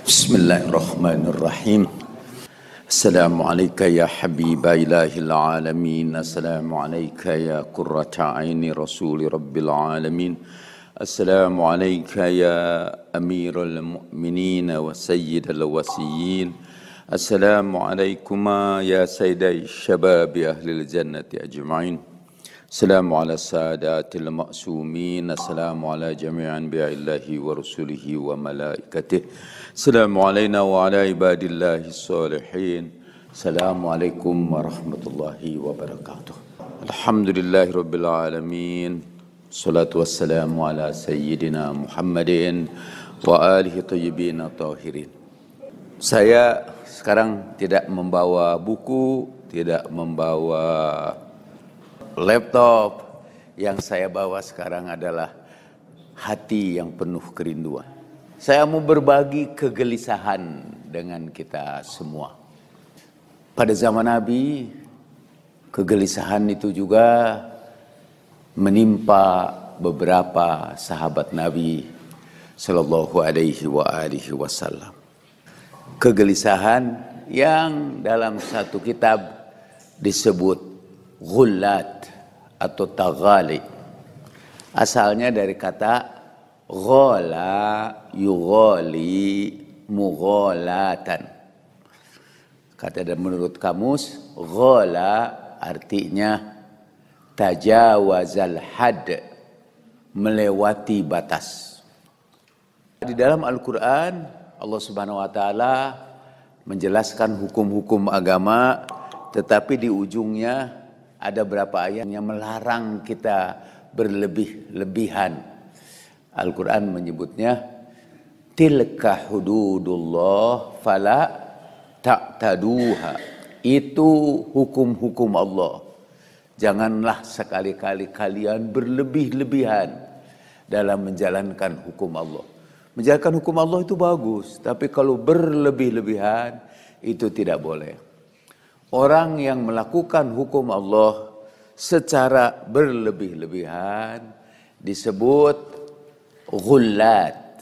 Bismillahirrahmanirrahim. Assalamualaikum ya habiba ilahil alamin. Assalamualaikum ya qurrata aini rasuli rabbil alamin. Assalamualaikum ya amirul mu'minin wa sayyidal wasiyin. Assalamualaikum ya sayyidai syababi ahlil jannati ajma'in. Assalamu ala sadatil ma'sumin. Assalamu ala jami'an bi'illahi wa rasulihi wa malaikatih. Assalamu alayna wa ala ibadillahi salihin. Assalamualaikum warahmatullahi wabarakatuh. Alhamdulillahi rabbil alamin. Salatu wassalamu ala sayyidina Muhammadin wa alihi tayyibin tahirin. Saya sekarang tidak membawa buku, tidak membawa laptop. Yang saya bawa sekarang adalah hati yang penuh kerinduan. Saya mau berbagi kegelisahan dengan kita semua. Pada zaman Nabi, kegelisahan itu juga menimpa beberapa sahabat Nabi sallallahu alaihi wasallam. Kegelisahan yang dalam satu kitab disebut ghullat atau taghali. Asalnya dari kata ghala yughali mughalatan. Kata dan menurut kamus, ghala artinya tajawazal had, melewati batas. Di dalam Al-Quran, Allah Subhanahu wa Ta'ala menjelaskan hukum-hukum agama, tetapi di ujungnya ada beberapa ayat yang melarang kita berlebih-lebihan. Al-Quran menyebutnya tilka hududullah fala ta'taduha. Itu hukum-hukum Allah. Janganlah sekali-kali kalian berlebih-lebihan dalam menjalankan hukum Allah. Menjalankan hukum Allah itu bagus, tapi kalau berlebih-lebihan itu tidak boleh. Orang yang melakukan hukum Allah secara berlebih-lebihan disebut ghullat,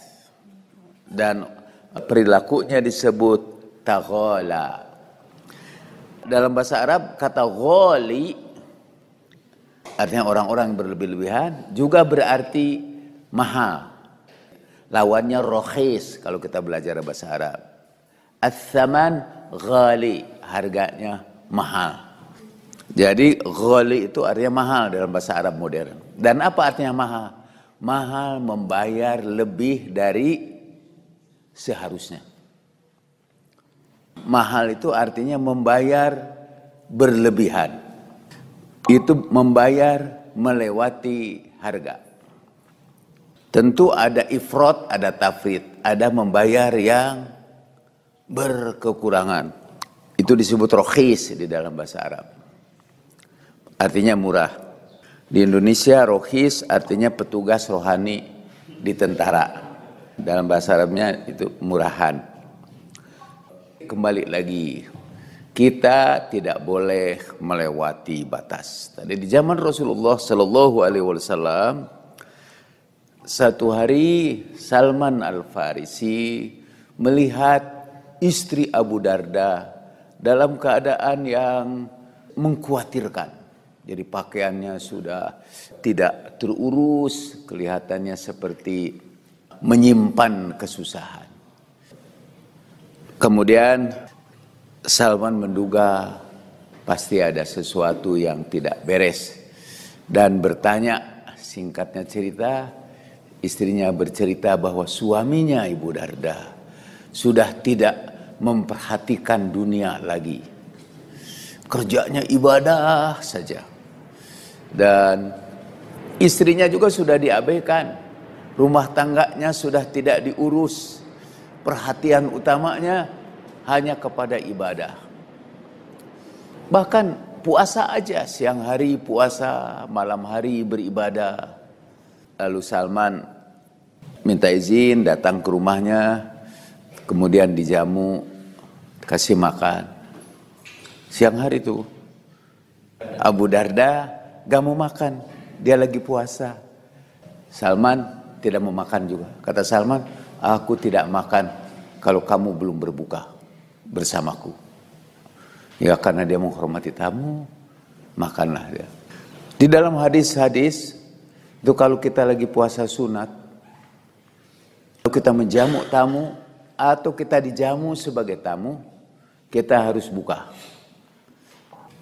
dan perilakunya disebut taghala. Dalam bahasa Arab kata ghali artinya orang-orang yang berlebih-lebihan, juga berarti mahal. Lawannya rokhis kalau kita belajar bahasa Arab. Ats-tsaman ghali, harganya mahal. Jadi ghali itu artinya mahal dalam bahasa Arab modern. Dan apa artinya mahal? Mahal membayar lebih dari seharusnya. Mahal itu artinya membayar berlebihan. Itu membayar melewati harga. Tentu ada ifrat, ada tafrid, ada membayar yang berkekurangan. Itu disebut rokhis di dalam bahasa Arab. Artinya murah. Di Indonesia rokhis artinya petugas rohani di tentara. Dalam bahasa Arabnya itu murahan. Kembali lagi, kita tidak boleh melewati batas. Tadi di zaman Rasulullah Sallallahu Alaihi Wasallam, satu hari Salman Al-Farisi melihat istri Abu Darda dalam keadaan yang mengkhawatirkan. Jadi pakaiannya sudah tidak terurus, kelihatannya seperti menyimpan kesusahan. Kemudian Salman menduga pasti ada sesuatu yang tidak beres dan bertanya, singkatnya cerita, istrinya bercerita bahwa suaminya Ibu Darda sudah tidak memperhatikan dunia lagi. Kerjanya ibadah saja. Dan istrinya juga sudah diabaikan. Rumah tangganya sudah tidak diurus. Perhatian utamanya hanya kepada ibadah. Bahkan puasa aja, siang hari puasa, malam hari beribadah. Lalu Salman minta izin datang ke rumahnya, kemudian dijamu, kasih makan. Siang hari itu Abu Darda gak mau makan, dia lagi puasa. Salman tidak mau makan juga. Kata Salman, aku tidak makan kalau kamu belum berbuka bersamaku. Ya karena dia menghormati tamu, makanlah dia. Di dalam hadis-hadis itu kalau kita lagi puasa sunat, kalau kita menjamu tamu atau kita dijamu sebagai tamu, kita harus buka.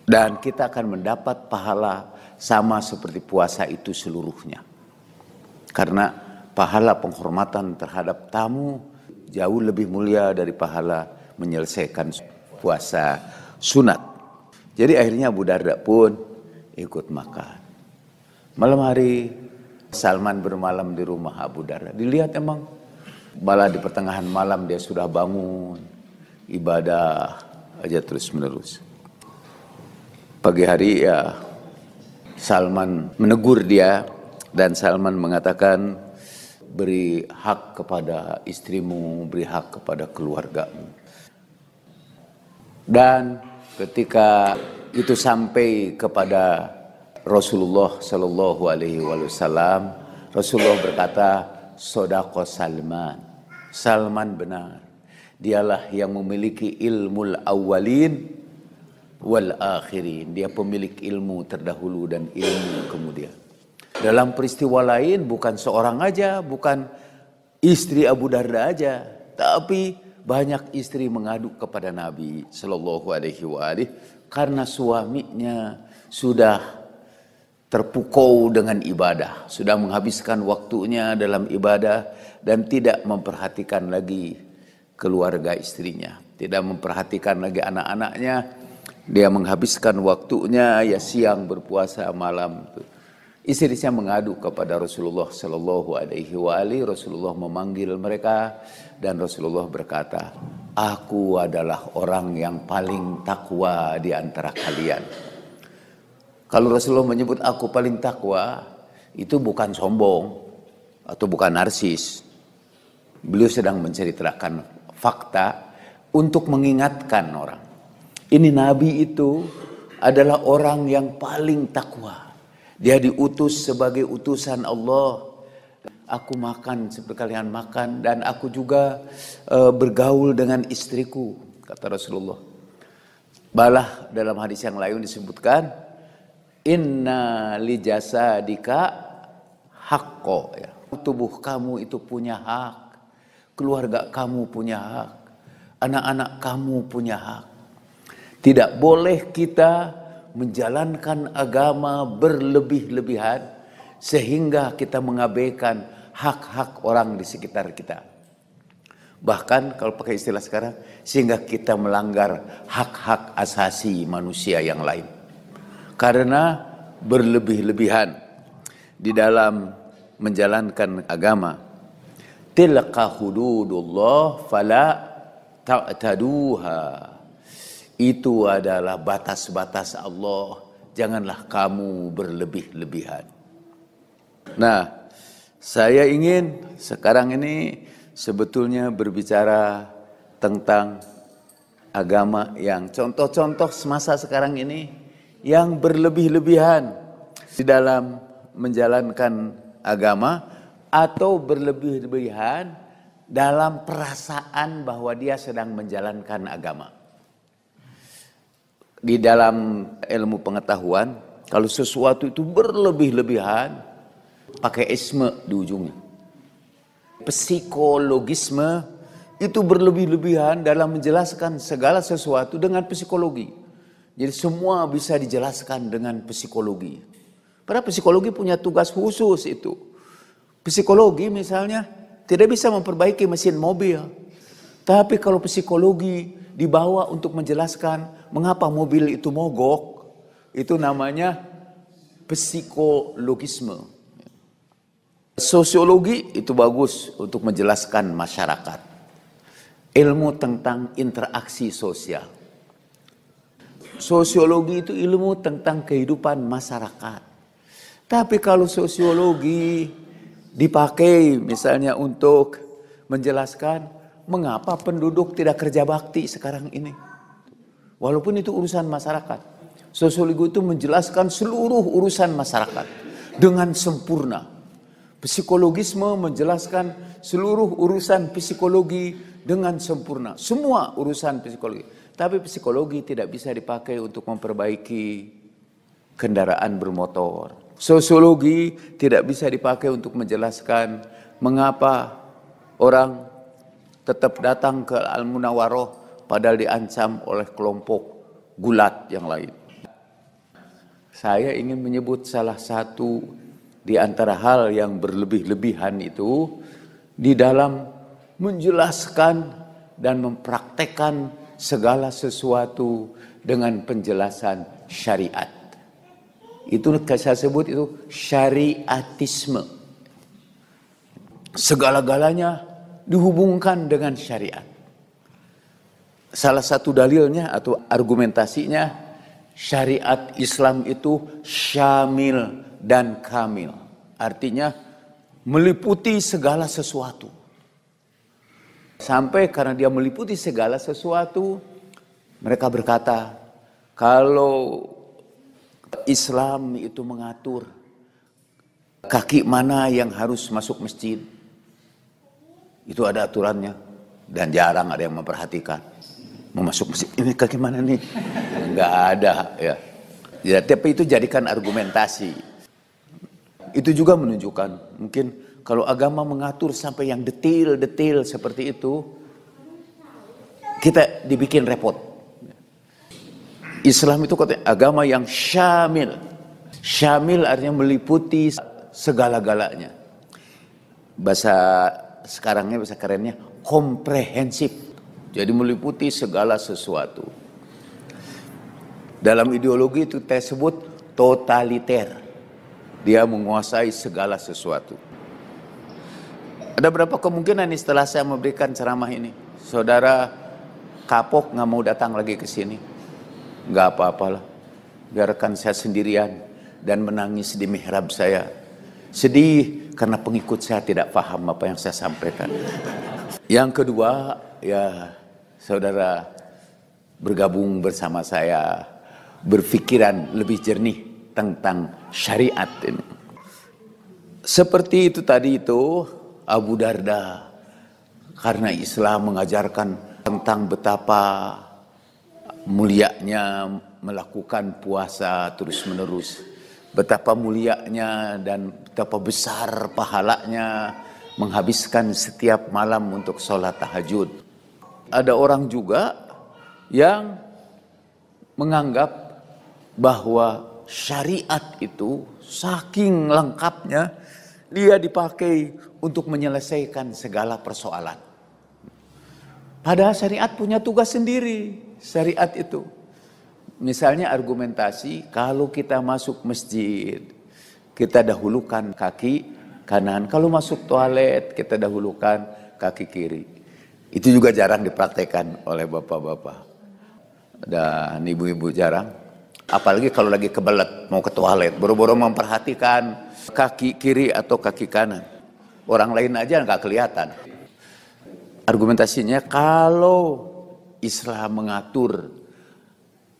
Dan kita akan mendapat pahala sama seperti puasa itu seluruhnya. Karena pahala penghormatan terhadap tamu jauh lebih mulia dari pahala menyelesaikan puasa sunat. Jadi akhirnya Abu Darda pun ikut makan. Malam hari Salman bermalam di rumah Abu Darda. Dilihat emang malah di pertengahan malam dia sudah bangun, ibadah aja terus menerus. Pagi hari ya Salman menegur dia dan Salman mengatakan, beri hak kepada istrimu, beri hak kepada keluargamu. Dan ketika itu sampai kepada Rasulullah Shallallahu Alaihi Wasallam, Rasulullah berkata, Sodaqo Salman, Salman benar, dialah yang memiliki ilmul awwalin wal akhirin, dia pemilik ilmu terdahulu dan ilmu kemudian. Dalam peristiwa lain bukan seorang aja, bukan istri Abu Darda aja, tapi banyak istri mengadu kepada Nabi Sallallahu Alaihi Wasallam karena suaminya sudah terpukau dengan ibadah, sudah menghabiskan waktunya dalam ibadah dan tidak memperhatikan lagi keluarga istrinya, tidak memperhatikan lagi anak-anaknya. Dia menghabiskan waktunya ya siang berpuasa, malam. Istrinya mengadu kepada Rasulullah Sallallahu Alaihi Wasallam. Rasulullah memanggil mereka dan Rasulullah berkata, aku adalah orang yang paling takwa di antara kalian. Kalau Rasulullah menyebut aku paling takwa, itu bukan sombong atau bukan narsis. Beliau sedang menceritakan fakta untuk mengingatkan orang. Ini Nabi itu adalah orang yang paling takwa. Dia diutus sebagai utusan Allah. Aku makan seperti kalian makan dan aku juga bergaul dengan istriku, kata Rasulullah. Balah dalam hadis yang lain disebutkan, inna li jasadika haqqo, ya. Tubuh kamu itu punya hak, keluarga kamu punya hak, anak-anak kamu punya hak. Tidak boleh kita menjalankan agama berlebih-lebihan sehingga kita mengabaikan hak-hak orang di sekitar kita. Bahkan kalau pakai istilah sekarang, sehingga kita melanggar hak-hak asasi manusia yang lain. Karena berlebih-lebihan di dalam menjalankan agama. Tilka hududullah fala ta'taduha. Itu adalah batas-batas Allah. Janganlah kamu berlebih-lebihan. Nah, saya ingin sekarang ini sebetulnya berbicara tentang agama yang contoh-contoh semasa sekarang ini yang berlebih-lebihan di dalam menjalankan agama atau berlebih-lebihan dalam perasaan bahwa dia sedang menjalankan agama. Di dalam ilmu pengetahuan, kalau sesuatu itu berlebih-lebihan, pakai isme di ujungnya. Psikologisme itu berlebih-lebihan dalam menjelaskan segala sesuatu dengan psikologi. Jadi semua bisa dijelaskan dengan psikologi. Padahal psikologi punya tugas khusus itu. Psikologi misalnya tidak bisa memperbaiki mesin mobil. Tapi kalau psikologi dibawa untuk menjelaskan mengapa mobil itu mogok, itu namanya psikologisme. Sosiologi itu bagus untuk menjelaskan masyarakat. Ilmu tentang interaksi sosial. Sosiologi itu ilmu tentang kehidupan masyarakat. Tapi kalau sosiologi dipakai misalnya untuk menjelaskan mengapa penduduk tidak kerja bakti sekarang ini. Walaupun itu urusan masyarakat. Sosiologi itu menjelaskan seluruh urusan masyarakat dengan sempurna. Psikologisme menjelaskan seluruh urusan psikologi dengan sempurna. Semua urusan psikologi. Tapi psikologi tidak bisa dipakai untuk memperbaiki kendaraan bermotor. Sosiologi tidak bisa dipakai untuk menjelaskan mengapa orang tetap datang ke Al-Munawwaroh padahal diancam oleh kelompok gulat yang lain. Saya ingin menyebut salah satu di antara hal yang berlebih-lebihan itu di dalam menjelaskan dan mempraktekkan segala sesuatu dengan penjelasan syariat. Itu saya sebut itu syariatisme. Segala-galanya dihubungkan dengan syariat. Salah satu dalilnya atau argumentasinya, syariat Islam itu syamil dan kamil. Artinya meliputi segala sesuatu. Sampai karena dia meliputi segala sesuatu, mereka berkata, kalau Islam itu mengatur kaki mana yang harus masuk masjid, itu ada aturannya. Dan jarang ada yang memperhatikan. Mau masuk masjid, ini kaki mana nih? Enggak ada ya. Ya, tapi itu jadikan argumentasi. Itu juga menunjukkan mungkin kalau agama mengatur sampai yang detail-detail seperti itu, kita dibikin repot. Islam itu agama yang syamil. Syamil artinya meliputi segala-galanya. Bahasa sekarangnya, bahasa kerennya komprehensif. Jadi meliputi segala sesuatu. Dalam ideologi itu kita sebut totaliter. Dia menguasai segala sesuatu. Ada berapa kemungkinan nih setelah saya memberikan ceramah ini, saudara kapok nggak mau datang lagi ke sini? Nggak apa-apalah, biarkan saya sendirian dan menangis di mihrab saya. Sedih karena pengikut saya tidak paham apa yang saya sampaikan. Yang kedua, ya saudara bergabung bersama saya, berpikiran lebih jernih tentang syariat ini. Seperti itu tadi itu, Abu Darda, karena Islam mengajarkan tentang betapa mulianya melakukan puasa terus-menerus, betapa mulianya dan betapa besar pahalanya menghabiskan setiap malam untuk sholat tahajud. Ada orang juga yang menganggap bahwa syariat itu saking lengkapnya dia dipakai untuk menyelesaikan segala persoalan. Padahal syariat punya tugas sendiri. Syariat itu, misalnya argumentasi, kalau kita masuk masjid, kita dahulukan kaki kanan. Kalau masuk toilet, kita dahulukan kaki kiri. Itu juga jarang dipraktekkan oleh bapak-bapak dan ibu-ibu, jarang. Apalagi kalau lagi kebelet mau ke toilet, boro-boro memperhatikan kaki kiri atau kaki kanan. Orang lain aja nggak kelihatan. Argumentasinya kalau Islam mengatur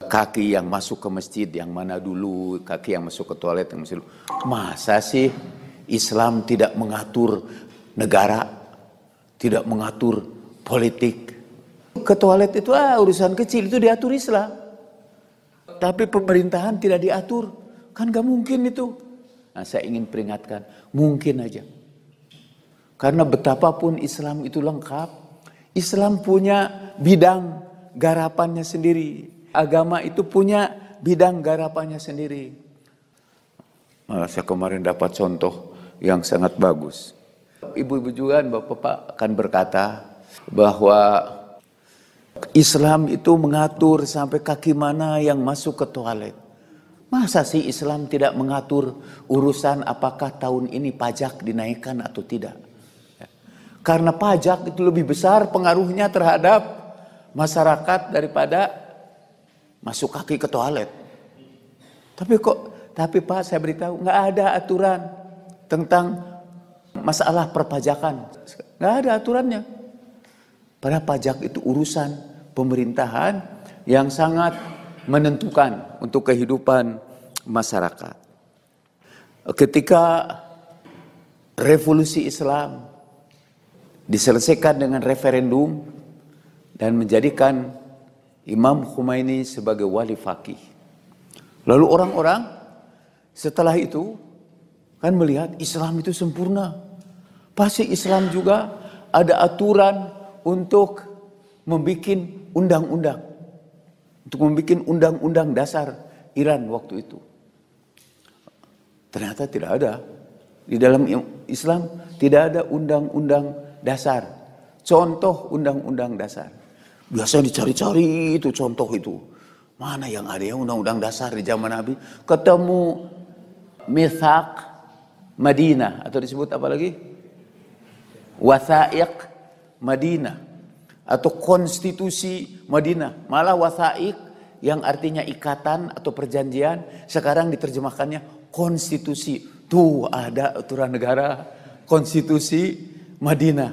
kaki yang masuk ke masjid yang mana dulu, kaki yang masuk ke toilet yang masuk dulu. Masa sih Islam tidak mengatur negara, tidak mengatur politik? Ke toilet itu urusan kecil, itu diatur Islam. Tapi pemerintahan tidak diatur, kan gak mungkin itu. Nah, saya ingin peringatkan, mungkin aja. Karena betapapun Islam itu lengkap, Islam punya bidang garapannya sendiri. Agama itu punya bidang garapannya sendiri. Saya kemarin dapat contoh yang sangat bagus. Ibu-ibu juga dan bapak-bapak akan berkata bahwa Islam itu mengatur sampai kaki mana yang masuk ke toilet. Masa sih Islam tidak mengatur urusan apakah tahun ini pajak dinaikkan atau tidak? Karena pajak itu lebih besar pengaruhnya terhadap masyarakat daripada masuk kaki ke toilet. Tapi Pak, saya beritahu nggak ada aturan tentang masalah perpajakan. Nggak ada aturannya. Padahal pajak itu urusan pemerintahan yang sangat menentukan untuk kehidupan masyarakat. Ketika revolusi Islam diselesaikan dengan referendum dan menjadikan Imam Khomeini sebagai wali faqih. Lalu orang-orang setelah itu kan melihat Islam itu sempurna. Pasti Islam juga ada aturan untuk membuat undang-undang. Untuk membuat undang-undang dasar Iran waktu itu. Ternyata tidak ada. Di dalam Islam tidak ada undang-undang dasar. Contoh undang-undang dasar. Biasa dicari-cari itu contoh itu. Mana yang ada ya undang-undang dasar di zaman Nabi? Ketemu Mithaq Madinah atau disebut apa lagi? Wathaiq Madinah atau konstitusi Madinah. Malah wathaiq yang artinya ikatan atau perjanjian sekarang diterjemahkannya konstitusi. Tuh ada aturan negara konstitusi Madinah.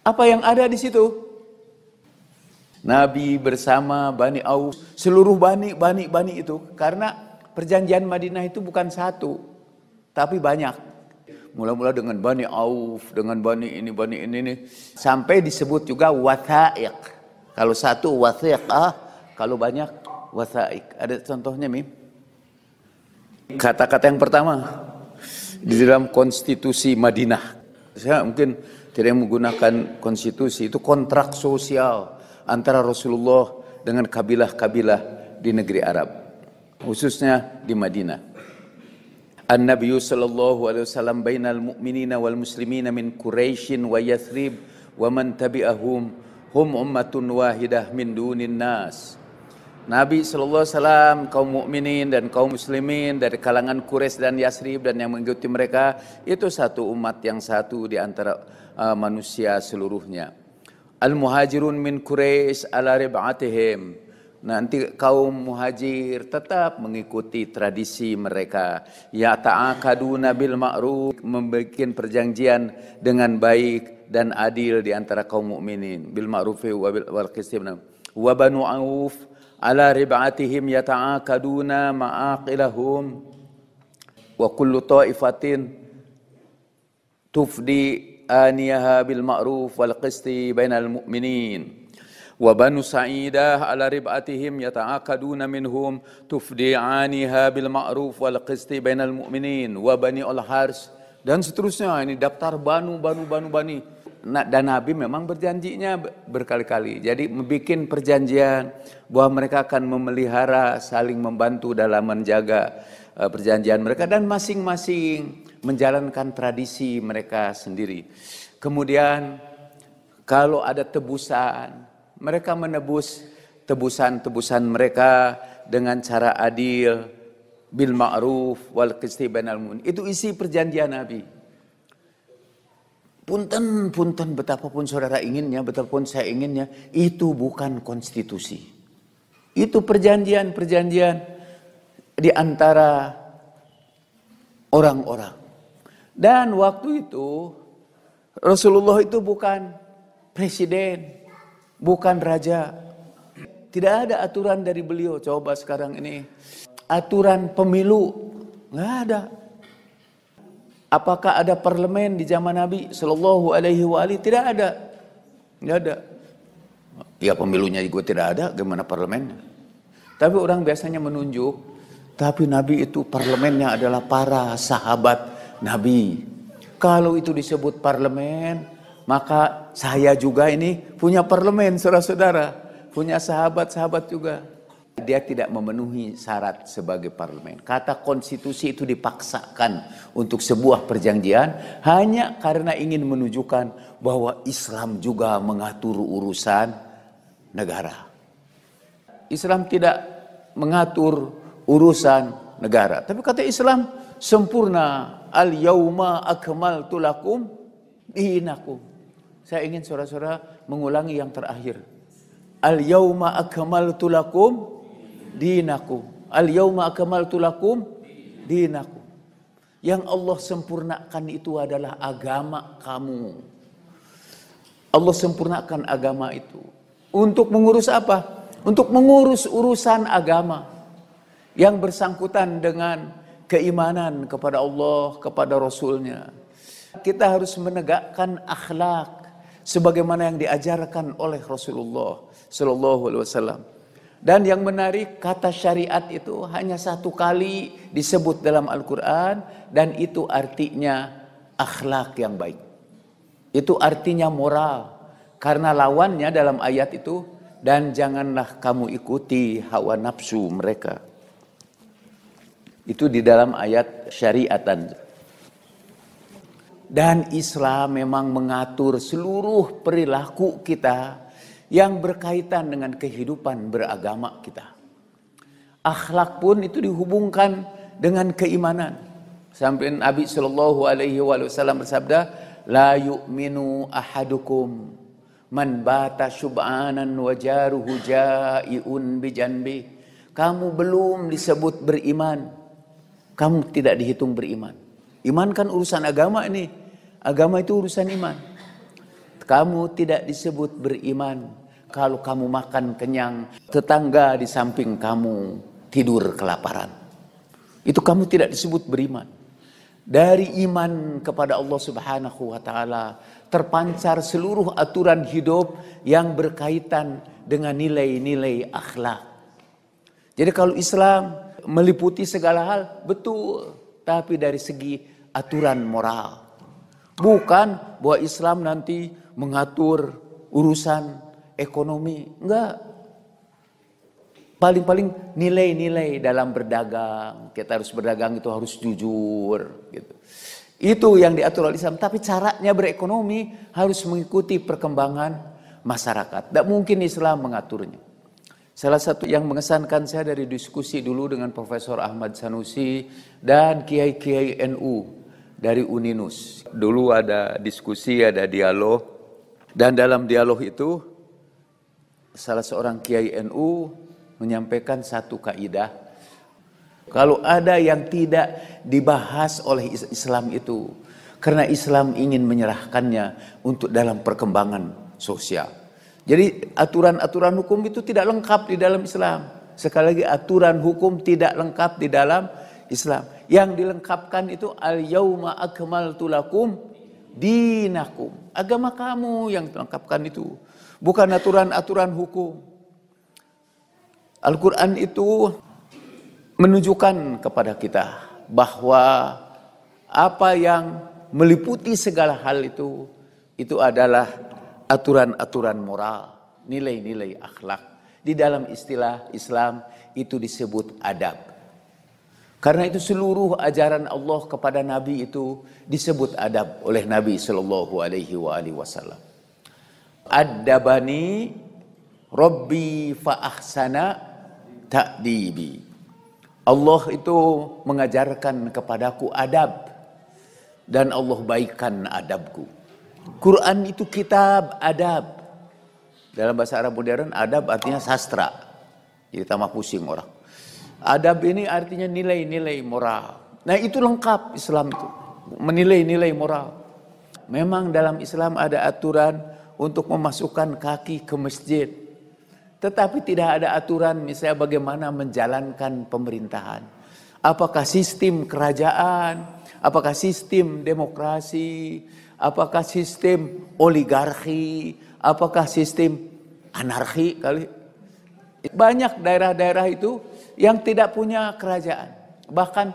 Apa yang ada di situ? Nabi bersama Bani Auf, seluruh bani itu, karena perjanjian Madinah itu bukan satu, tapi banyak. Mula-mula dengan Bani Auf, dengan Bani ini, sampai disebut juga wathaiq. Kalau satu wathiqah, kalau banyak wathaiq. Ada contohnya, Mim? Kata-kata yang pertama di dalam konstitusi Madinah. Saya mungkin tidak menggunakan konstitusi, itu kontrak sosial antara Rasulullah dengan kabilah-kabilah di negeri Arab, khususnya di Madinah. An-Nabiy sallallahu alaihi wasallam bainal mu'minina wal muslimina min Quraisy wa Yathrib wa man tabi'ahum hum ummatun wahidah min dunin nas. Nabi sallallahu alaihi wasallam, kaum mukminin dan kaum muslimin dari kalangan Quraisy dan Yathrib dan yang mengikuti mereka itu satu umat yang satu di antara manusia seluruhnya. Al-muhajirun min Quraisy ala rib'atihim. Nanti kaum muhajir tetap mengikuti tradisi mereka. Ya ta'akaduna bil ma'ruf, membuat perjanjian dengan baik dan adil di antara kaum mukminin. Bil ma'rufi wal qisti. Wa banu Auf ala rib'atihim yata'akaduna ma'aqilahum wa kullu ta'ifatin tufdi aniyaha bil ma'ruf wal qisti bainal mu'minin. Wa banu Sa'idah ala rib'atihim yata'akaduna minhum tufdi aniha bil ma'ruf wal qisti bainal mu'minin. Wa bani al-Hars dan seterusnya. Ini daftar bani. Dan Nabi memang berjanjinya berkali-kali. Jadi membuat perjanjian bahwa mereka akan memelihara, saling membantu dalam menjaga perjanjian mereka dan masing-masing menjalankan tradisi mereka sendiri. Kemudian kalau ada tebusan, mereka menebus tebusan mereka dengan cara adil, bil ma'ruf wal qisti bainal mu'minin. Itu isi perjanjian Nabi. Punten betapapun saudara inginnya, betapapun saya inginnya, itu bukan konstitusi. Itu perjanjian di antara orang-orang. Dan waktu itu Rasulullah itu bukan presiden, bukan raja. Tidak ada aturan dari beliau. Coba sekarang ini aturan pemilu, nggak ada. Apakah ada parlemen di zaman Nabi Sallallahu Alaihi Wasallam? Tidak ada, nggak ada. Ya pemilunya juga tidak ada, gimana parlemennya? Tapi orang biasanya menunjuk, tapi Nabi itu parlemennya adalah para sahabat Nabi. Kalau itu disebut parlemen, maka saya juga ini punya parlemen, saudara-saudara, punya sahabat-sahabat juga. Dia tidak memenuhi syarat sebagai parlemen. Kata konstitusi itu dipaksakan untuk sebuah perjanjian hanya karena ingin menunjukkan bahwa Islam juga mengatur urusan negara. Islam tidak mengatur urusan negara. Tapi kata Islam sempurna. Al-yauma akmaltu lakum dinakum. Saya ingin saudara-saudara mengulangi yang terakhir. Al-yauma akmaltu lakum dinakum. Al-yauma akmaltu lakum dinakum. Yang Allah sempurnakan itu adalah agama kamu. Allah sempurnakan agama itu. Untuk mengurus apa? Untuk mengurus urusan agama yang bersangkutan dengan keimanan kepada Allah, kepada Rasulnya. Kita harus menegakkan akhlak sebagaimana yang diajarkan oleh Rasulullah Sallallahu Alaihi Wasallam. Dan yang menarik, kata syariat itu hanya satu kali disebut dalam Al-Quran, dan itu artinya akhlak yang baik. Itu artinya moral, karena lawannya dalam ayat itu, dan janganlah kamu ikuti hawa nafsu mereka. Itu di dalam ayat syariatan. Dan Islam memang mengatur seluruh perilaku kita yang berkaitan dengan kehidupan beragama kita. Akhlak pun itu dihubungkan dengan keimanan. Sampai Nabi Shallallahu Alaihi Wasallam bersabda, la yu'minu ahadukum man bata syub'anan wa jaruhu ja'iun bijanbi. Kamu belum disebut beriman, kamu tidak dihitung beriman. Iman kan urusan agama ini. Agama itu urusan iman. Kamu tidak disebut beriman kalau kamu makan kenyang, tetangga di samping kamu tidur kelaparan. Itu kamu tidak disebut beriman. Dari iman kepada Allah Subhanahu wa taala terpancar seluruh aturan hidup yang berkaitan dengan nilai-nilai akhlak. Jadi kalau Islam meliputi segala hal, betul, tapi dari segi aturan moral. Bukan bahwa Islam nanti mengatur urusan ekonomi, enggak. Paling-paling nilai-nilai dalam berdagang, kita harus berdagang itu harus jujur, gitu. Itu yang diatur oleh Islam. Tapi caranya berekonomi harus mengikuti perkembangan masyarakat. Tidak mungkin Islam mengaturnya. Salah satu yang mengesankan saya dari diskusi dulu dengan Profesor Ahmad Sanusi dan Kiai-Kiai NU dari Uninus. Dulu ada diskusi, ada dialog. Dan dalam dialog itu, salah seorang Kiai NU menyampaikan satu kaidah. Kalau ada yang tidak dibahas oleh Islam itu, karena Islam ingin menyerahkannya untuk dalam perkembangan sosial. Jadi aturan-aturan hukum itu tidak lengkap di dalam Islam. Sekali lagi, aturan hukum tidak lengkap di dalam Islam. Yang dilengkapkan itu al-yauma akmaltu lakum dinakum. Agama kamu yang dilengkapkan itu, bukan aturan-aturan hukum. Al-Quran itu menunjukkan kepada kita bahwa apa yang meliputi segala hal itu adalah aturan-aturan moral, nilai-nilai akhlak. Di dalam istilah Islam itu disebut adab. Karena itu seluruh ajaran Allah kepada Nabi itu disebut adab oleh Nabi Sallallahu Alaihi Wasallam. Adabani Rabbi fa ahsana ta'dibi. Allah itu mengajarkan kepadaku adab dan Allah baikkan adabku. Quran itu kitab adab. Dalam bahasa Arab modern adab artinya sastra. Jadi tambah pusing orang. Adab ini artinya nilai-nilai moral. Nah itu lengkap Islam itu. Menilai nilai moral. Memang dalam Islam ada aturan untuk memasukkan kaki ke masjid. Tetapi tidak ada aturan misalnya bagaimana menjalankan pemerintahan. Apakah sistem kerajaan, apakah sistem demokrasi, apakah sistem oligarki, apakah sistem anarki kali. Banyak daerah-daerah itu yang tidak punya kerajaan. Bahkan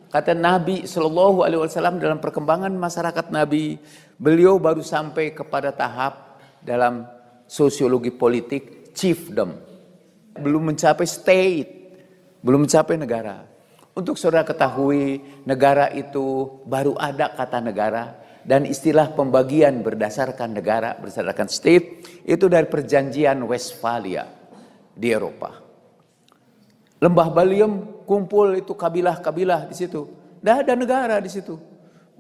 kata Nabi Shallallahu Alaihi Wasallam dalam perkembangan masyarakat Nabi, beliau baru sampai kepada tahap dalam sosiologi politik chiefdom, belum mencapai state, belum mencapai negara. Untuk saudara ketahui, negara itu baru ada kata negara dan istilah pembagian berdasarkan negara, berdasarkan state itu dari perjanjian Westphalia di Eropa. Lembah Baliem kumpul itu kabilah-kabilah di situ. Tidak ada negara di situ.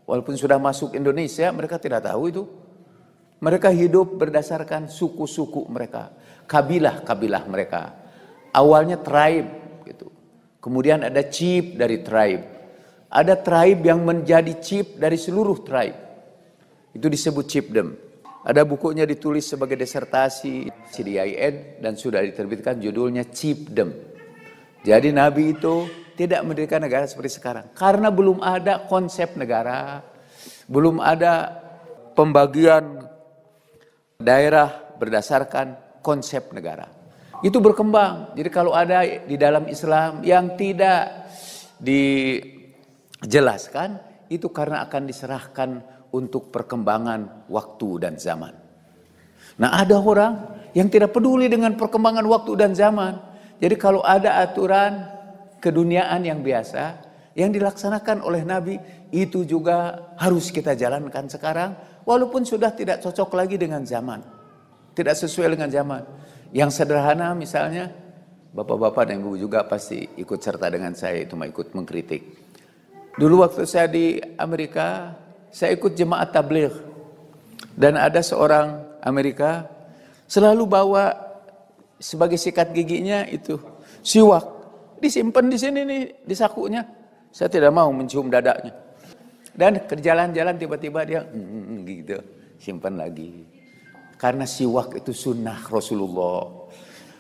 Walaupun sudah masuk Indonesia, mereka tidak tahu itu. Mereka hidup berdasarkan suku-suku mereka, kabilah-kabilah mereka. Awalnya tribe gitu. Kemudian ada chief dari tribe. Ada tribe yang menjadi chief dari seluruh tribe. Itu disebut chiefdom. Ada bukunya ditulis sebagai disertasi CDIN dan sudah diterbitkan judulnya Chiefdom. Jadi Nabi itu tidak mendirikan negara seperti sekarang. Karena belum ada konsep negara, Belum ada pembagian daerah berdasarkan konsep negara. Itu berkembang. Jadi kalau ada di dalam Islam yang tidak dijelaskan, itu karena akan diserahkan untuk perkembangan waktu dan zaman. Nah, ada orang yang tidak peduli dengan perkembangan waktu dan zaman. Jadi kalau ada aturan keduniaan yang biasa, yang dilaksanakan oleh Nabi, itu juga harus kita jalankan sekarang, walaupun sudah tidak cocok lagi dengan zaman. Tidak sesuai dengan zaman. Yang sederhana misalnya, bapak-bapak dan ibu juga pasti ikut serta dengan saya, itu ikut mengkritik. Dulu waktu saya di Amerika, saya ikut jemaat tabligh. Dan ada seorang Amerika selalu bawa sebagai sikat giginya itu siwak. Disimpan di sini nih, di sakunya. Saya tidak mau mencium dadanya. Dan ke jalan-jalan tiba-tiba dia gitu, simpan lagi. Karena siwak itu sunnah Rasulullah.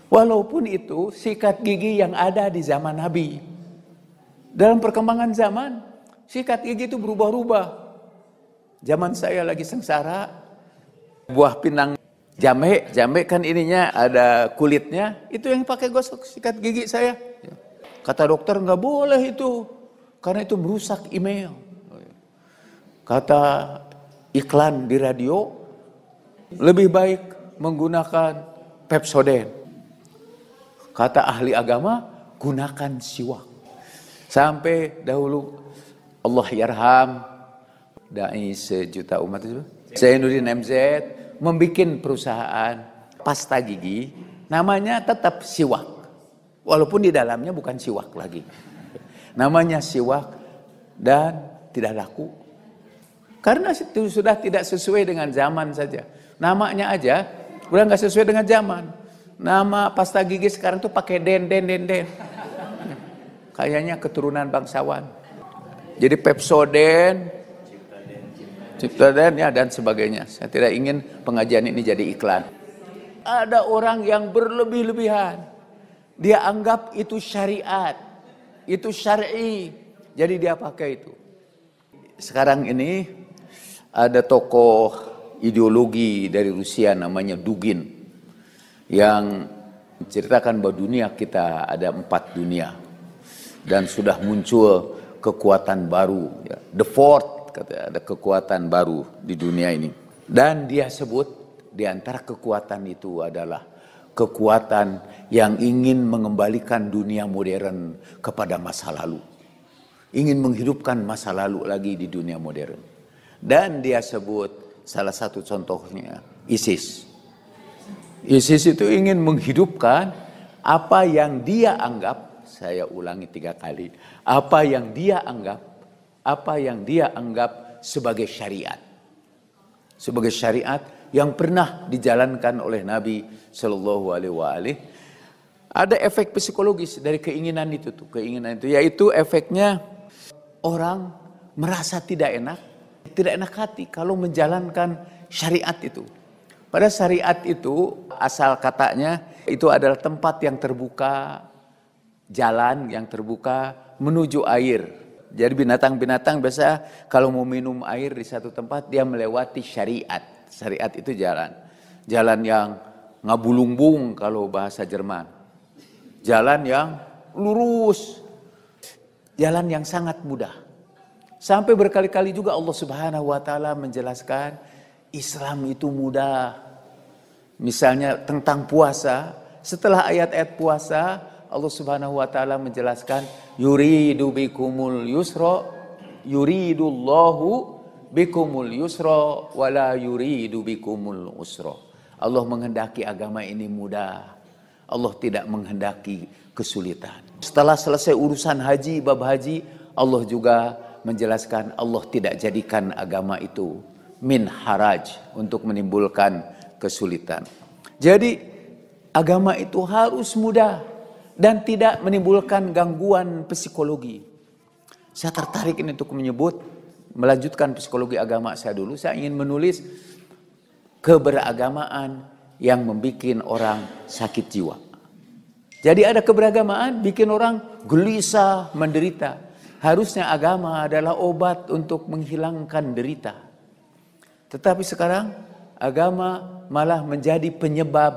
Walaupun itu sikat gigi yang ada di zaman Nabi. Dalam perkembangan zaman, sikat gigi itu berubah-ubah. Zaman saya lagi sengsara, buah pinang jame kan ininya ada kulitnya, itu yang pakai gosok sikat gigi saya. Kata dokter nggak boleh itu, karena itu merusak email. Kata iklan di radio, lebih baik menggunakan Pepsodent. Kata ahli agama, gunakan siwak. Sampai dahulu Allah yarham dai sejuta umat itu, Zainuddin MZ membuat perusahaan pasta gigi, namanya tetap siwak. Walaupun di dalamnya bukan siwak lagi. Namanya siwak dan tidak laku. Karena itu sudah tidak sesuai dengan zaman saja. Namanya aja udah nggak sesuai dengan zaman. Nama pasta gigi sekarang tuh pakai den. Kayaknya keturunan bangsawan. Jadi Pepsodent, Ciptaden ya dan sebagainya. Saya tidak ingin pengajian ini jadi iklan. Ada orang yang berlebih-lebihan. Dia anggap itu syariat, itu syar'i. Jadi dia pakai itu. Sekarang ini ada tokoh ideologi dari Rusia namanya Dugin yang menceritakan bahwa dunia kita ada 4 dunia dan sudah muncul kekuatan baru, ya. The fourth, kata, ada kekuatan baru di dunia ini. Dan dia sebut di antara kekuatan itu adalah kekuatan yang ingin mengembalikan dunia modern kepada masa lalu, ingin menghidupkan masa lalu lagi di dunia modern. Dan dia sebut salah satu contohnya ISIS. ISIS itu ingin menghidupkan apa yang dia anggap, saya ulangi 3 kali, apa yang dia anggap sebagai syariat. Sebagai syariat yang pernah dijalankan oleh Nabi Shallallahu Alaihi Wasallam. Ada efek psikologis dari keinginan itu, yaitu efeknya orang merasa tidak enak hati kalau menjalankan syariat itu. Pada syariat itu asal katanya itu adalah tempat yang terbuka, jalan yang terbuka menuju air. Jadi binatang-binatang biasa kalau mau minum air di satu tempat dia melewati syariat. Syariat itu jalan. Jalan yang ngabulungbung kalau bahasa Jerman. Jalan yang lurus. Jalan yang sangat mudah. Sampai berkali-kali juga Allah Subhanahu wa taala menjelaskan Islam itu mudah. Misalnya tentang puasa, setelah ayat-ayat puasa Allah Subhanahu wa taala menjelaskan yuridu bikumul yusra, yuridullahu bikumul yusra wala yuridu bikumul usra. Allah menghendaki agama ini mudah. Allah tidak menghendaki kesulitan. Setelah selesai urusan haji, bab haji, Allah juga menjelaskan Allah tidak jadikan agama itu min haraj untuk menimbulkan kesulitan. Jadi agama itu harus mudah dan tidak menimbulkan gangguan psikologi. Saya tertarik ini untuk melanjutkan psikologi agama saya dulu. Saya ingin menulis keberagamaan yang membuat orang sakit jiwa. Jadi ada keberagamaan bikin orang gelisah, menderita. Harusnya agama adalah obat untuk menghilangkan derita. Tetapi sekarang agama malah menjadi penyebab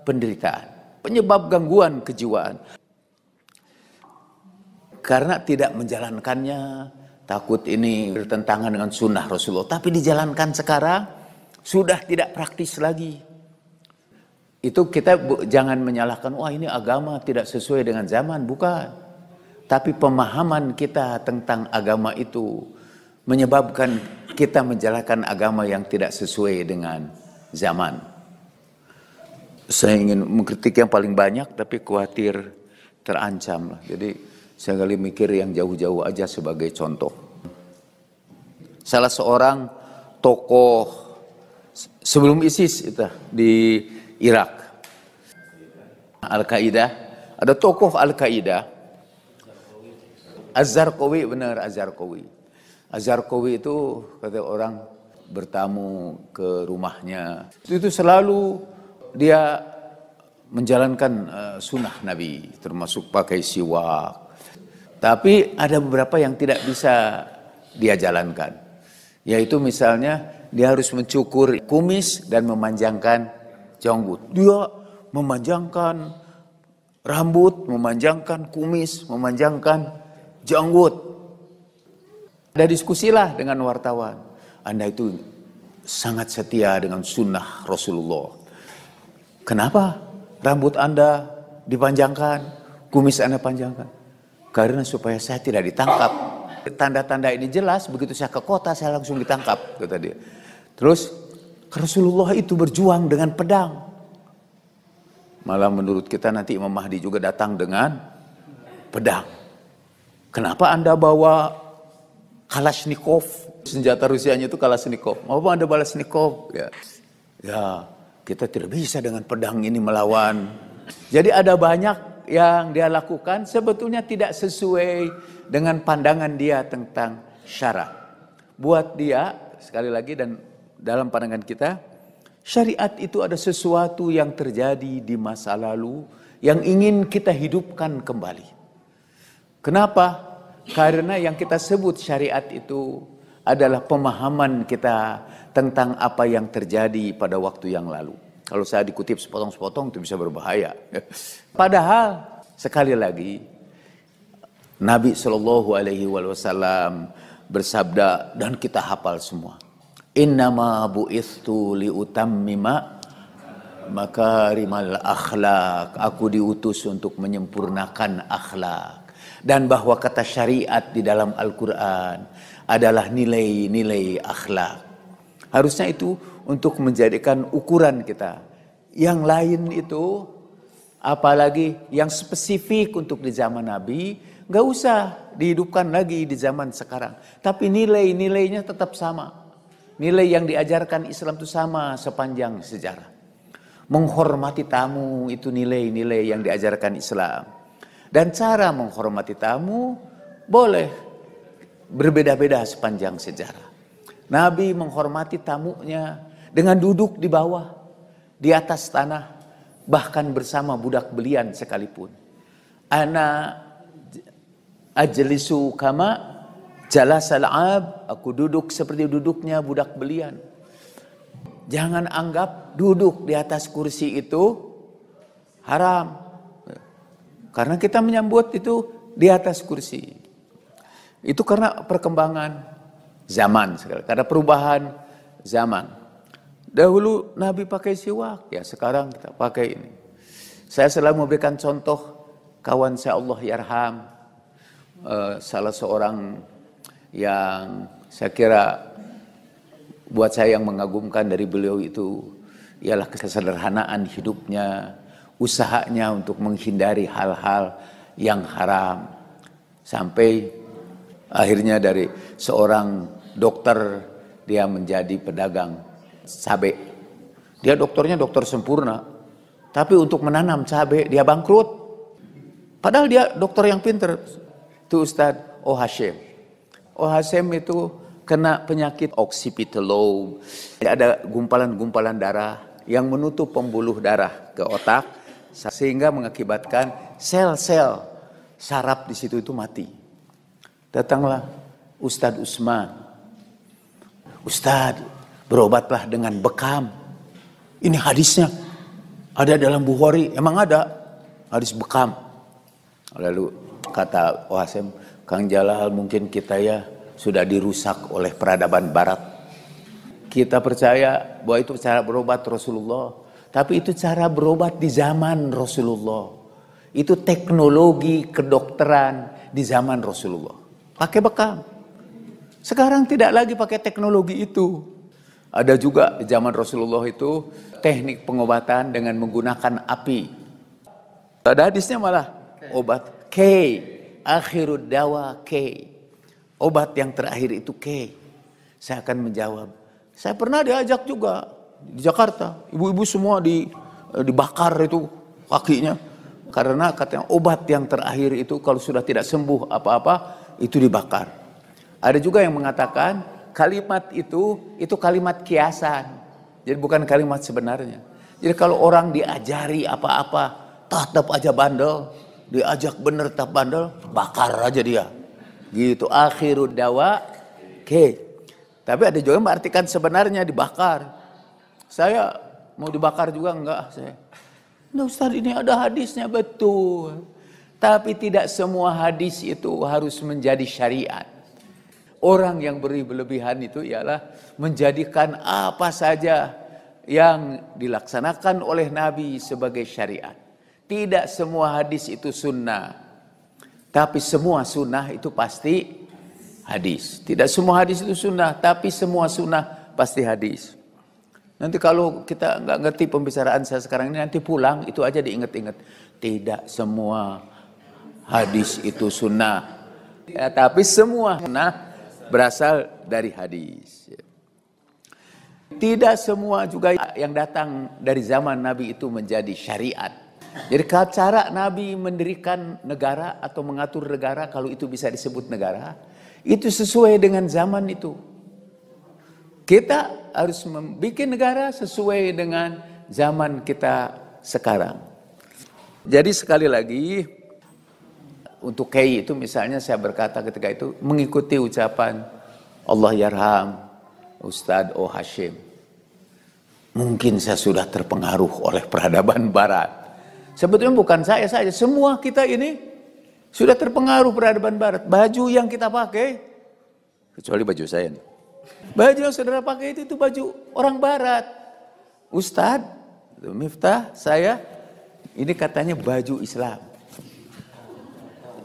penderitaan, penyebab gangguan kejiwaan. Karena tidak menjalankannya, takut ini bertentangan dengan sunnah Rasulullah. Tapi dijalankan sekarang sudah tidak praktis lagi. Itu kita jangan menyalahkan, wah ini agama tidak sesuai dengan zaman. Bukan. Tapi pemahaman kita tentang agama itu menyebabkan kita menjalankan agama yang tidak sesuai dengan zaman. Saya ingin mengkritik yang paling banyak, tapi khawatir terancam. Jadi saya kali mikir yang jauh-jauh aja sebagai contoh. Salah seorang tokoh sebelum ISIS itu di Irak, Al-Qaeda, ada tokoh Al-Qaeda, Az-Zarqawi, benar Az-Zarqawi. Az-Zarqawi itu kata orang bertamu ke rumahnya, itu selalu dia menjalankan sunnah Nabi, termasuk pakai siwak. Tapi ada beberapa yang tidak bisa dia jalankan, yaitu misalnya dia harus mencukur kumis dan memanjangkan janggut. Dia memanjangkan rambut, memanjangkan kumis, memanjangkan janggut. Ada diskusilah dengan wartawan. Anda itu sangat setia dengan sunnah Rasulullah. Kenapa rambut Anda dipanjangkan, kumis Anda panjangkan? Karena supaya saya tidak ditangkap. Tanda-tanda ini jelas, begitu saya ke kota saya langsung ditangkap, kata dia. Terus Rasulullah itu berjuang dengan pedang. Malah menurut kita nanti Imam Mahdi juga datang dengan pedang. Kenapa Anda bawa Kalashnikov? Senjata Rusianya itu Kalashnikov. Apa Anda bawa Kalashnikov? Ya, kita tidak bisa dengan pedang ini melawan. Jadi ada banyak yang dia lakukan sebetulnya tidak sesuai dengan pandangan dia tentang syara. Buat dia, sekali lagi dan dalam pandangan kita, syariat itu ada sesuatu yang terjadi di masa lalu yang ingin kita hidupkan kembali. Kenapa? Karena yang kita sebut syariat itu adalah pemahaman kita tentang apa yang terjadi pada waktu yang lalu. Kalau saya dikutip sepotong-sepotong itu bisa berbahaya. Padahal sekali lagi Nabi SAW bersabda dan kita hafal semua. Innama bu'ithu liutammima makarimal akhlak. Aku diutus untuk menyempurnakan akhlak. Dan bahwa kata syariat di dalam Al-Quran adalah nilai-nilai akhlak. Harusnya itu untuk menjadikan ukuran kita. Yang lain itu, apalagi yang spesifik untuk di zaman Nabi, gak usah dihidupkan lagi di zaman sekarang. Tapi nilai-nilainya tetap sama. Nilai yang diajarkan Islam itu sama sepanjang sejarah. Menghormati tamu itu nilai-nilai yang diajarkan Islam. Dan cara menghormati tamu boleh berbeda-beda sepanjang sejarah. Nabi menghormati tamunya dengan duduk di bawah, di atas tanah, bahkan bersama budak belian sekalipun. Ana ajlisu kama jalasal ab, aku duduk seperti duduknya budak belian. Jangan anggap duduk di atas kursi itu haram. Karena kita menyambut itu di atas kursi. Itu karena perkembangan zaman, karena perubahan zaman. Dahulu Nabi pakai siwak, ya sekarang kita pakai ini. Saya selalu memberikan contoh kawan saya Allah yarham, salah seorang yang saya kira buat saya yang mengagumkan dari beliau itu ialah kesederhanaan hidupnya, usahanya untuk menghindari hal-hal yang haram. Sampai akhirnya dari seorang dokter dia menjadi pedagang cabai. Dia dokternya dokter sempurna, tapi untuk menanam cabai dia bangkrut. Padahal dia dokter yang pintar. Itu Ustadz O. Hashim. O. Hashim itu kena penyakit occipitalobe. Ada gumpalan-gumpalan darah yang menutup pembuluh darah ke otak sehingga mengakibatkan sel-sel saraf di situ itu mati. Datanglah Ustadz Usman. Ustadz, berobatlah dengan bekam. Ini hadisnya. Ada dalam Bukhari. Emang ada hadis bekam. Lalu kata Hasim, Kang Jalal, mungkin kita ya sudah dirusak oleh peradaban barat. Kita percaya bahwa itu cara berobat Rasulullah. Tapi itu cara berobat di zaman Rasulullah. Itu teknologi kedokteran di zaman Rasulullah. Pakai bekam. Sekarang tidak lagi pakai teknologi itu. Ada juga di zaman Rasulullah itu teknik pengobatan dengan menggunakan api. Ada hadisnya malah obat K, akhirud dawa K. Obat yang terakhir itu K. Saya akan menjawab. Saya pernah diajak juga di Jakarta. Ibu-ibu semua dibakar itu kakinya. Karena katanya obat yang terakhir itu kalau sudah tidak sembuh apa-apa, itu dibakar. Ada juga yang mengatakan kalimat itu kalimat kiasan. Jadi bukan kalimat sebenarnya. Jadi kalau orang diajari apa-apa, tetap aja bandel, diajak bener tetap bandel, bakar aja dia. Gitu, akhirud dawa, oke. Tapi ada juga yang mengartikan sebenarnya dibakar. Saya mau dibakar juga enggak, saya. Nah Ustaz, ini ada hadisnya, betul. Tapi tidak semua hadis itu harus menjadi syariat. Orang yang berlebihan itu ialah menjadikan apa saja yang dilaksanakan oleh Nabi sebagai syariat. Tidak semua hadis itu sunnah. Tapi semua sunnah itu pasti hadis. Tidak semua hadis itu sunnah, tapi semua sunnah pasti hadis. Nanti kalau kita nggak ngerti pembicaraan saya sekarang ini, nanti pulang itu aja diingat-ingat. Tidak semua hadis itu sunnah, ya, tapi semua sunnah berasal dari hadis. Tidak semua juga yang datang dari zaman Nabi itu menjadi syariat. Jadi cara Nabi mendirikan negara atau mengatur negara, kalau itu bisa disebut negara, itu sesuai dengan zaman itu. Kita harus membuat negara sesuai dengan zaman kita sekarang. Jadi sekali lagi, untuk kiai itu misalnya saya berkata ketika itu, mengikuti ucapan Allah yarham Ustadz O. Hashim. Mungkin saya sudah terpengaruh oleh peradaban barat. Sebetulnya bukan saya saja, semua kita ini sudah terpengaruh peradaban barat. Baju yang kita pakai, kecuali baju saya nih. Baju yang saudara pakai itu baju orang barat. Ustadz, Miftah, saya, ini katanya baju Islam.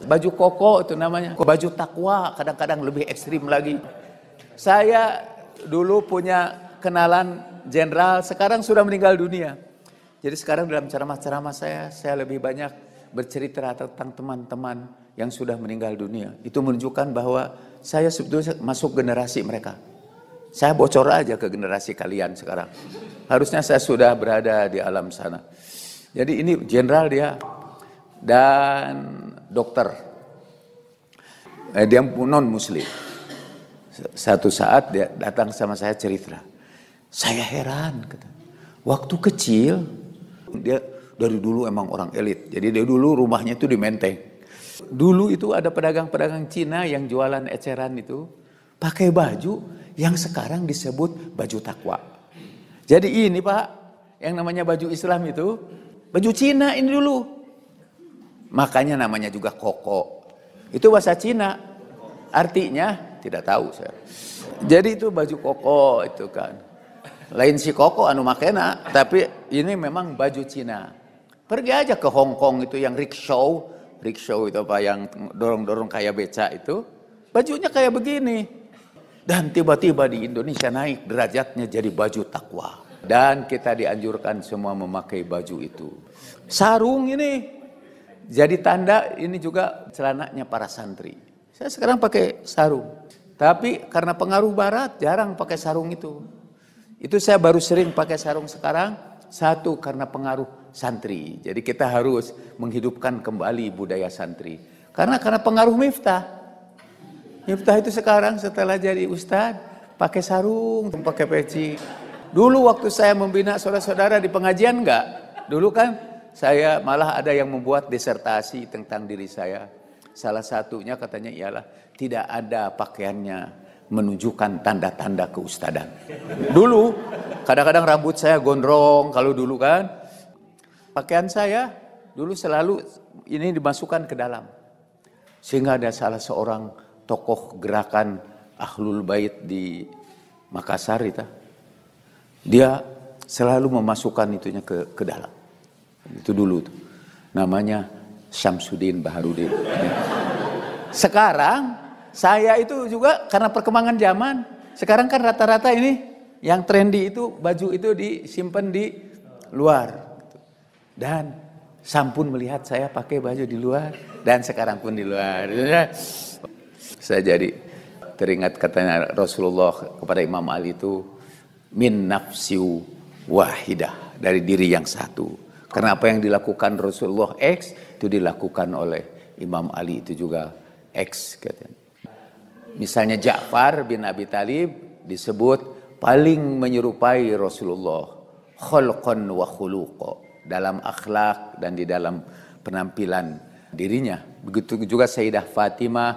Baju koko itu namanya. Baju takwa, kadang-kadang lebih ekstrim lagi. Saya dulu punya kenalan jenderal, sekarang sudah meninggal dunia. Jadi sekarang dalam ceramah-ceramah saya lebih banyak bercerita tentang teman-teman yang sudah meninggal dunia. Itu menunjukkan bahwa saya sebetulnya masuk generasi mereka. Saya bocor aja ke generasi kalian sekarang. Harusnya saya sudah berada di alam sana. Jadi ini jenderal dia dan dokter. Dia non muslim. Satu saat dia datang sama saya cerita. Saya heran, kata. Waktu kecil dia dari dulu emang orang elit. Jadi dia dulu rumahnya itu di Menteng. Dulu itu ada pedagang-pedagang Cina yang jualan eceran itu pakai baju yang sekarang disebut baju takwa. Jadi ini Pak, yang namanya baju Islam itu baju Cina ini dulu. Makanya namanya juga koko. Itu bahasa Cina. Artinya tidak tahu saya. Jadi itu baju koko itu kan. Lain si koko anu makena, tapi ini memang baju Cina. Pergi aja ke Hong Kong itu yang rickshaw itu apa yang dorong-dorong kayak beca itu, bajunya kayak begini. Dan tiba-tiba di Indonesia naik derajatnya jadi baju takwa. Dan kita dianjurkan semua memakai baju itu. Sarung ini jadi tanda, ini juga celananya para santri. Saya sekarang pakai sarung. Tapi karena pengaruh barat jarang pakai sarung itu. Itu saya baru sering pakai sarung sekarang. Satu karena pengaruh santri. Jadi kita harus menghidupkan kembali budaya santri. Karena pengaruh Miftah. Miftah itu sekarang setelah jadi ustadz pakai sarung, pakai peci. Dulu waktu saya membina saudara-saudara di pengajian enggak. Dulu kan saya malah ada yang membuat disertasi tentang diri saya. Salah satunya katanya ialah tidak ada pakaiannya menunjukkan tanda-tanda keustadan. Dulu kadang-kadang rambut saya gondrong kalau dulu kan. Pakaian saya dulu selalu ini dimasukkan ke dalam. Sehingga ada salah seorang tokoh gerakan Ahlul Bait di Makassar itu. Dia selalu memasukkan itunya ke dalam. Itu dulu tuh. Namanya Syamsuddin Baharudin. Sekarang saya itu juga karena perkembangan zaman. Sekarang kan rata-rata ini yang trendy itu baju itu disimpan di luar. Dan sampun melihat saya pakai baju di luar. Dan sekarang pun di luar. Saya jadi teringat katanya Rasulullah kepada Imam Ali itu, min nafsiu wahidah, dari diri yang satu. Karena apa yang dilakukan Rasulullah X itu dilakukan oleh Imam Ali itu juga X katanya. Misalnya Ja'far bin Abi Talib disebut paling menyerupai Rasulullah khulqan wa khuluqa, dalam akhlak dan di dalam penampilan dirinya. Begitu juga Sayyidah Fatimah,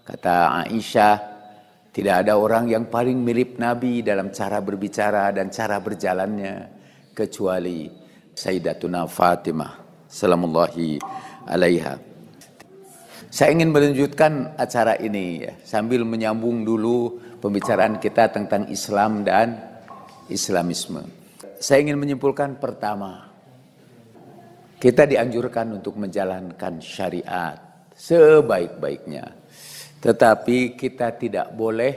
kata Aisyah, tidak ada orang yang paling mirip Nabi dalam cara berbicara dan cara berjalannya kecuali Sayyidatuna Fatimah salamullahi alaiha. Saya ingin melanjutkan acara ini ya, sambil menyambung dulu pembicaraan kita tentang Islam dan Islamisme. Saya ingin menyimpulkan pertama, kita dianjurkan untuk menjalankan syariat sebaik-baiknya. Tetapi kita tidak boleh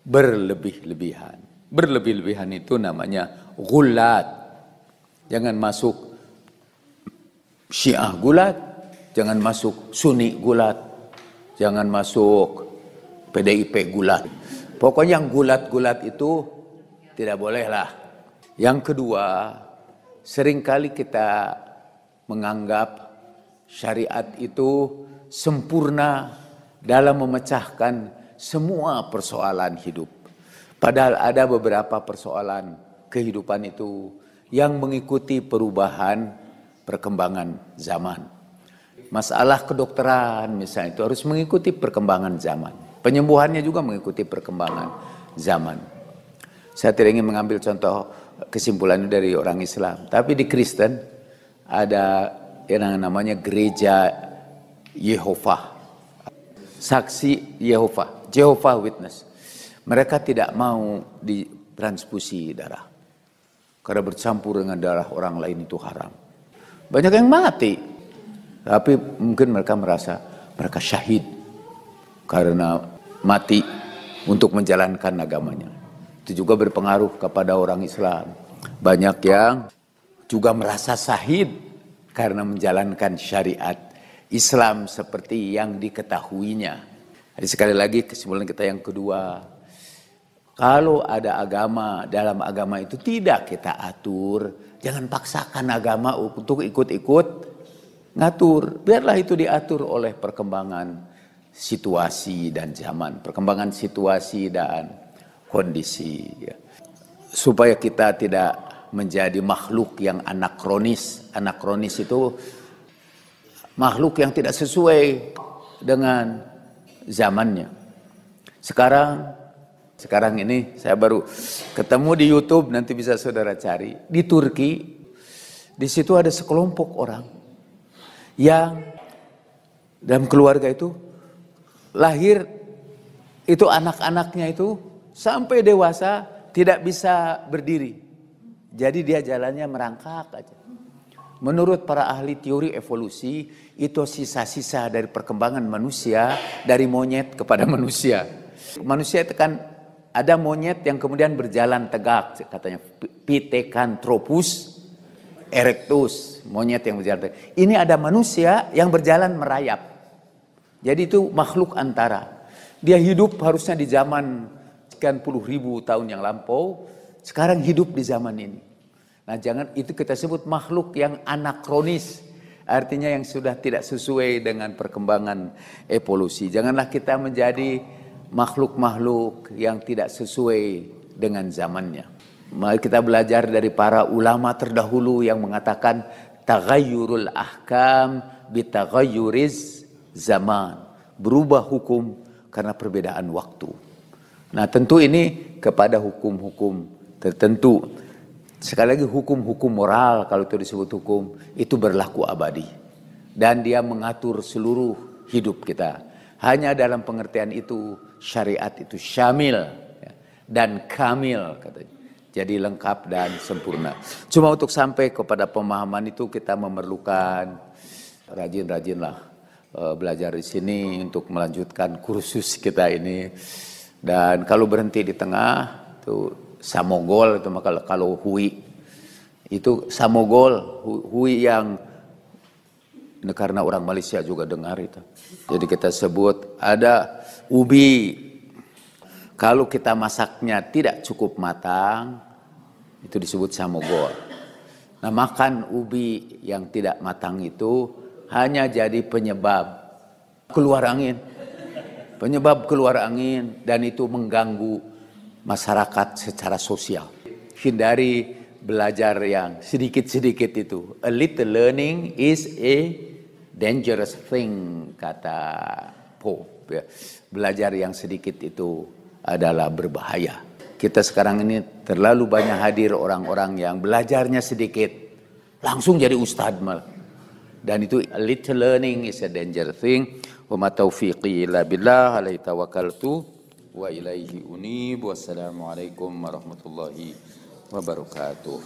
berlebih-lebihan. Berlebih-lebihan itu namanya gulat. Jangan masuk Syiah gulat, jangan masuk Sunni gulat, jangan masuk PDIP gulat. Pokoknya yang gulat-gulat itu tidak boleh lah. Yang kedua, seringkali kita menganggap syariat itu sempurna dalam memecahkan semua persoalan hidup. Padahal ada beberapa persoalan kehidupan itu yang mengikuti perubahan perkembangan zaman. Masalah kedokteran misalnya itu harus mengikuti perkembangan zaman. Penyembuhannya juga mengikuti perkembangan zaman. Saya tidak ingin mengambil contoh kesimpulan dari orang Islam. Tapi di Kristen ada yang namanya gereja Yehovah. Saksi Yehovah, Jehovah Witness. Mereka tidak mau ditransfusi darah. Karena bercampur dengan darah orang lain itu haram. Banyak yang mati. Tapi mungkin mereka merasa mereka syahid. Karena mati untuk menjalankan agamanya. Itu juga berpengaruh kepada orang Islam. Banyak yang juga merasa syahid karena menjalankan syariat Islam seperti yang diketahuinya. Jadi sekali lagi kesimpulan kita yang kedua, kalau ada agama, dalam agama itu tidak kita atur, jangan paksakan agama untuk ikut-ikut ngatur. Biarlah itu diatur oleh perkembangan situasi dan zaman, perkembangan situasi dan kondisi. Ya. Supaya kita tidak menjadi makhluk yang anakronis. Anakronis itu makhluk yang tidak sesuai dengan zamannya. Sekarang ini saya baru ketemu di YouTube, nanti bisa saudara cari. Di Turki, di situ ada sekelompok orang yang dalam keluarga itu lahir itu anak-anaknya itu sampai dewasa tidak bisa berdiri. Jadi dia jalannya merangkak aja. Menurut para ahli teori evolusi, itu sisa-sisa dari perkembangan manusia dari monyet kepada manusia. Manusia itu kan ada monyet yang kemudian berjalan tegak, katanya Pithecanthropus erectus, monyet yang berjalan tegak. Ini ada manusia yang berjalan merayap. Jadi itu makhluk antara. Dia hidup harusnya di zaman sekian puluh ribu tahun yang lampau, sekarang hidup di zaman ini. Nah, jangan itu kita sebut makhluk yang anakronis, artinya yang sudah tidak sesuai dengan perkembangan evolusi. Janganlah kita menjadi makhluk-makhluk yang tidak sesuai dengan zamannya. Mari kita belajar dari para ulama terdahulu yang mengatakan taghayyurul ahkam bitaghayyuriz zaman, berubah hukum karena perbedaan waktu. Nah, tentu ini kepada hukum-hukum tertentu. Sekali lagi, hukum-hukum moral, kalau itu disebut hukum, itu berlaku abadi. Dan dia mengatur seluruh hidup kita. Hanya dalam pengertian itu, syariat itu syamil dan kamil, katanya. Jadi lengkap dan sempurna. Cuma untuk sampai kepada pemahaman itu kita memerlukan rajin-rajinlah belajar di sini untuk melanjutkan kursus kita ini. Dan kalau berhenti di tengah itu samogol, itu kalau hui itu samogol, hui yang karena orang Malaysia juga dengar itu. Jadi kita sebut ada ubi. Kalau kita masaknya tidak cukup matang, itu disebut samogol. Nah, makan ubi yang tidak matang itu hanya jadi penyebab keluar angin. Penyebab keluar angin, dan itu mengganggu masyarakat secara sosial. Hindari belajar yang sedikit-sedikit itu. A little learning is a dangerous thing, kata Pope. Ya. Belajar yang sedikit itu adalah berbahaya. Kita sekarang ini terlalu banyak hadir orang-orang yang belajarnya sedikit, langsung jadi ustadz malah. Dan itu a little learning is a dangerous thing. Wa ma taufiqi illa billah, alaihi tawakkaltu wa ilaihi unib. Wassalamualaikum warahmatullahi wabarakatuh.